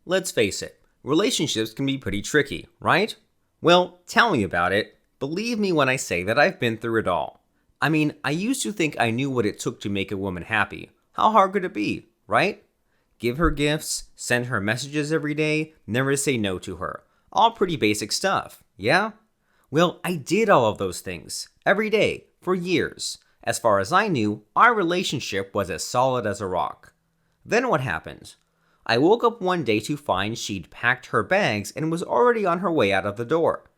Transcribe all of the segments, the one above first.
Let's face it, relationships can be pretty tricky, right? Well, tell me about it. Believe me when I say that I've been through it all. I mean, I used to think I knew what it took to make a woman happy. How hard could it be, right? Give her gifts, send her messages every day, never say no to her. All pretty basic stuff, yeah? Well, I did all of those things, every day, for years. As far as I knew, our relationship was as solid as a rock. Then what happened? I woke up one day to find she'd packed her bags and was already on her way out of the door.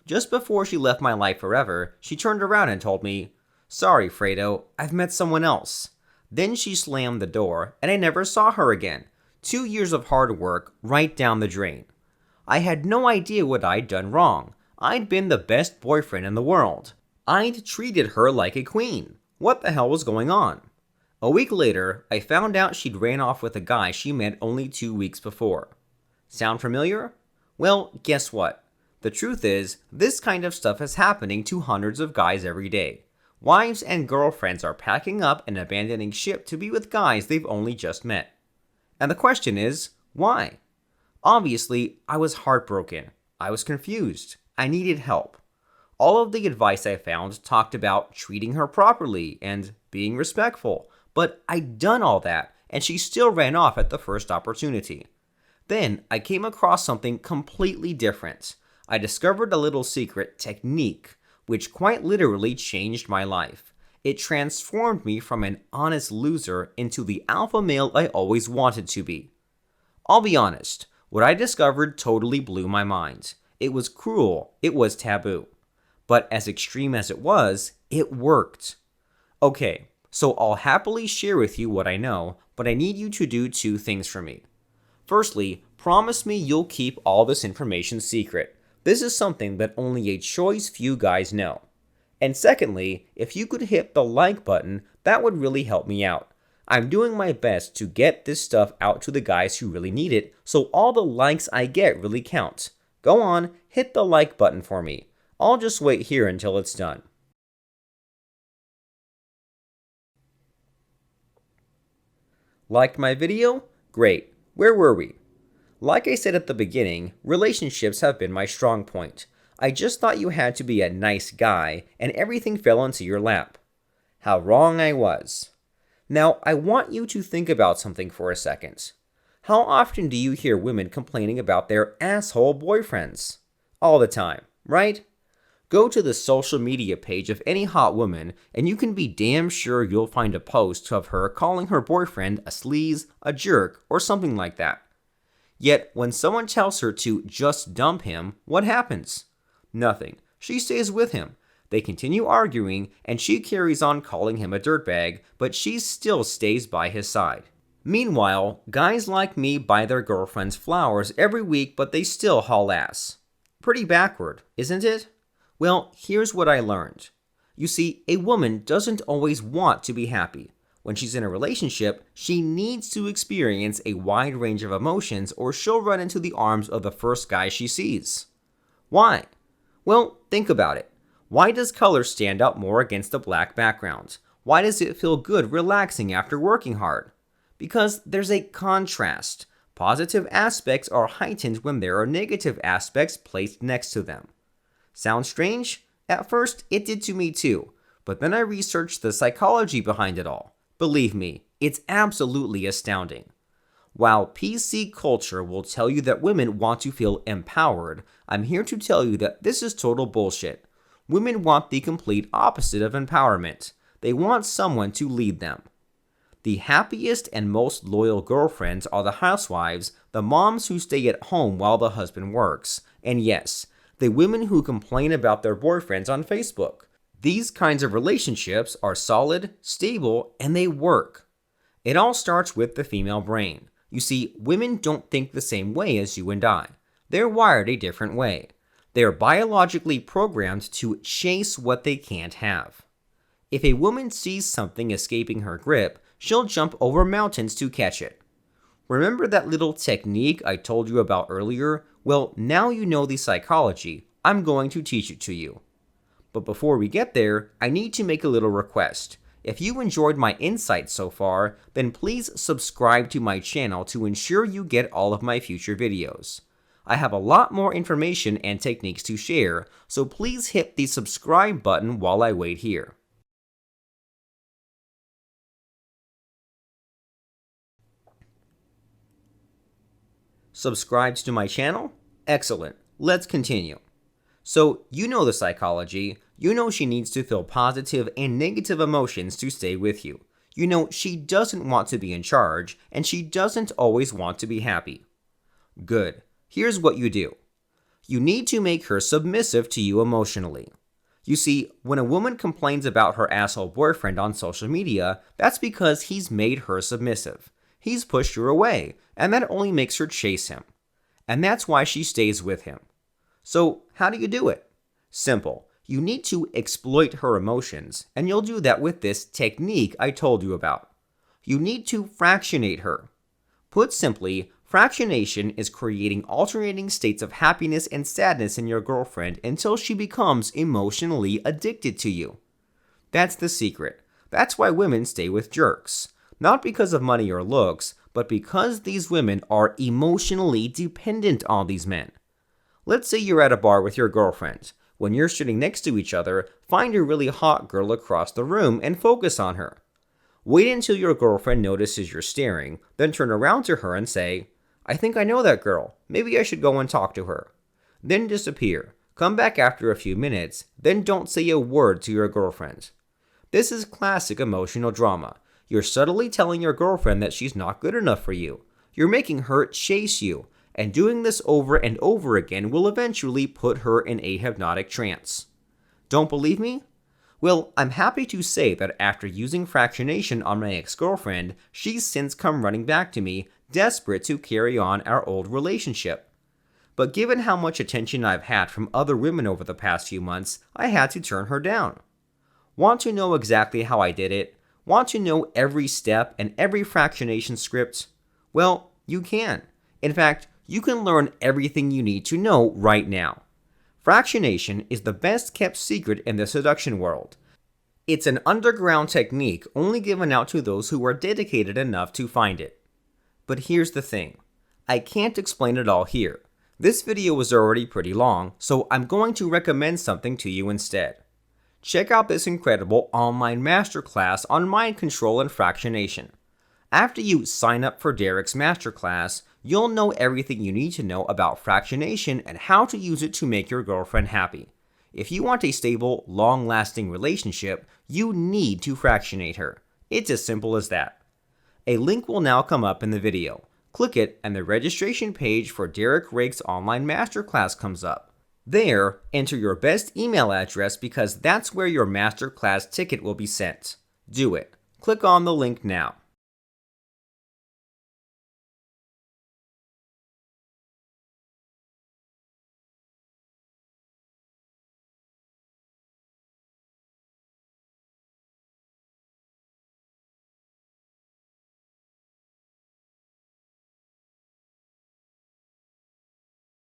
Just before she left my life forever, she turned around and told me, "Sorry, Fredo, I've met someone else." Then she slammed the door, and I never saw her again. 2 years of hard work right down the drain. I had no idea what I'd done wrong. I'd been the best boyfriend in the world. I'd treated her like a queen. What the hell was going on? A week later, I found out she'd ran off with a guy she met only 2 weeks before. Sound familiar? Well, guess what? The truth is, this kind of stuff is happening to hundreds of guys every day. Wives and girlfriends are packing up and abandoning ship to be with guys they've only just met. And the question is, why? Obviously, I was heartbroken. I was confused. I needed help. All of the advice I found talked about treating her properly and being respectful, but I'd done all that, and she still ran off at the first opportunity. Then I came across something completely different. I discovered a little secret technique, which quite literally changed my life. It transformed me from an honest loser into the alpha male I always wanted to be. I'll be honest, what I discovered totally blew my mind. It was cruel, it was taboo. But as extreme as it was, it worked. Okay, so I'll happily share with you what I know, but I need you to do 2 things for me. Firstly, promise me you'll keep all this information secret. This is something that only a choice few guys know. And secondly, if you could hit the like button, that would really help me out. I'm doing my best to get this stuff out to the guys who really need it, so all the likes I get really count. Go on, hit the like button for me. I'll just wait here until it's done. Liked my video? Great. Where were we? Like I said at the beginning, relationships have been my strong point. I just thought you had to be a nice guy and everything fell into your lap. How wrong I was. Now, I want you to think about something for a second. How often do you hear women complaining about their asshole boyfriends? All the time, right? Go to the social media page of any hot woman, and you can be damn sure you'll find a post of her calling her boyfriend a sleaze, a jerk, or something like that. Yet, when someone tells her to just dump him, what happens? Nothing. She stays with him. They continue arguing, and she carries on calling him a dirtbag, but she still stays by his side. Meanwhile, guys like me buy their girlfriends flowers every week, but they still haul ass. Pretty backward, isn't it? Well, here's what I learned. You see, a woman doesn't always want to be happy. When she's in a relationship, she needs to experience a wide range of emotions or she'll run into the arms of the first guy she sees. Why? Well, think about it. Why does color stand out more against a black background? Why does it feel good relaxing after working hard? Because there's a contrast. Positive aspects are heightened when there are negative aspects placed next to them. Sound strange? At first, it did to me too, but then I researched the psychology behind it all. Believe me, it's absolutely astounding. While PC culture will tell you that women want to feel empowered, I'm here to tell you that this is total bullshit. Women want the complete opposite of empowerment. They want someone to lead them. The happiest and most loyal girlfriends are the housewives, the moms who stay at home while the husband works, and yes, the women who complain about their boyfriends on Facebook. These kinds of relationships are solid, stable, and they work. It all starts with the female brain. You see, women don't think the same way as you and I. They're wired a different way. They're biologically programmed to chase what they can't have. If a woman sees something escaping her grip, she'll jump over mountains to catch it. Remember that little technique I told you about earlier? Well, now you know the psychology. I'm going to teach it to you. But before we get there, I need to make a little request. If you enjoyed my insights so far, then please subscribe to my channel to ensure you get all of my future videos. I have a lot more information and techniques to share, so please hit the subscribe button while I wait here. Subscribed to my channel? Excellent. Let's continue. So, you know the psychology. You know she needs to feel positive and negative emotions to stay with you. You know she doesn't want to be in charge, and she doesn't always want to be happy. Good. Here's what you do. You need to make her submissive to you emotionally. You see, when a woman complains about her asshole boyfriend on social media, that's because he's made her submissive. He's pushed her away, and that only makes her chase him. And that's why she stays with him. So, how do you do it? Simple. You need to exploit her emotions, and you'll do that with this technique I told you about. You need to fractionate her. Put simply, fractionation is creating alternating states of happiness and sadness in your girlfriend until she becomes emotionally addicted to you. That's the secret. That's why women stay with jerks. Not because of money or looks, but because these women are emotionally dependent on these men. Let's say you're at a bar with your girlfriend. When you're sitting next to each other, find a really hot girl across the room and focus on her. Wait until your girlfriend notices you're staring, then turn around to her and say, "I think I know that girl. Maybe I should go and talk to her." Then disappear. Come back after a few minutes, then don't say a word to your girlfriend. This is classic emotional drama. You're subtly telling your girlfriend that she's not good enough for you. You're making her chase you, and doing this over and over again will eventually put her in a hypnotic trance. Don't believe me? Well, I'm happy to say that after using fractionation on my ex-girlfriend, she's since come running back to me, desperate to carry on our old relationship. But given how much attention I've had from other women over the past few months, I had to turn her down. Want to know exactly how I did it? Want to know every step and every fractionation script? Well, you can. In fact, you can learn everything you need to know right now. Fractionation is the best kept secret in the seduction world. It's an underground technique only given out to those who are dedicated enough to find it. But here's the thing. I can't explain it all here. This video is already pretty long, so I'm going to recommend something to you instead. Check out this incredible online masterclass on mind control and fractionation. After you sign up for Derek's masterclass, you'll know everything you need to know about fractionation and how to use it to make your girlfriend happy. If you want a stable, long-lasting relationship, you need to fractionate her. It's as simple as that. A link will now come up in the video. Click it and the registration page for Derek Rake's online masterclass comes up. There, enter your best email address because that's where your masterclass ticket will be sent. Do it. Click on the link now.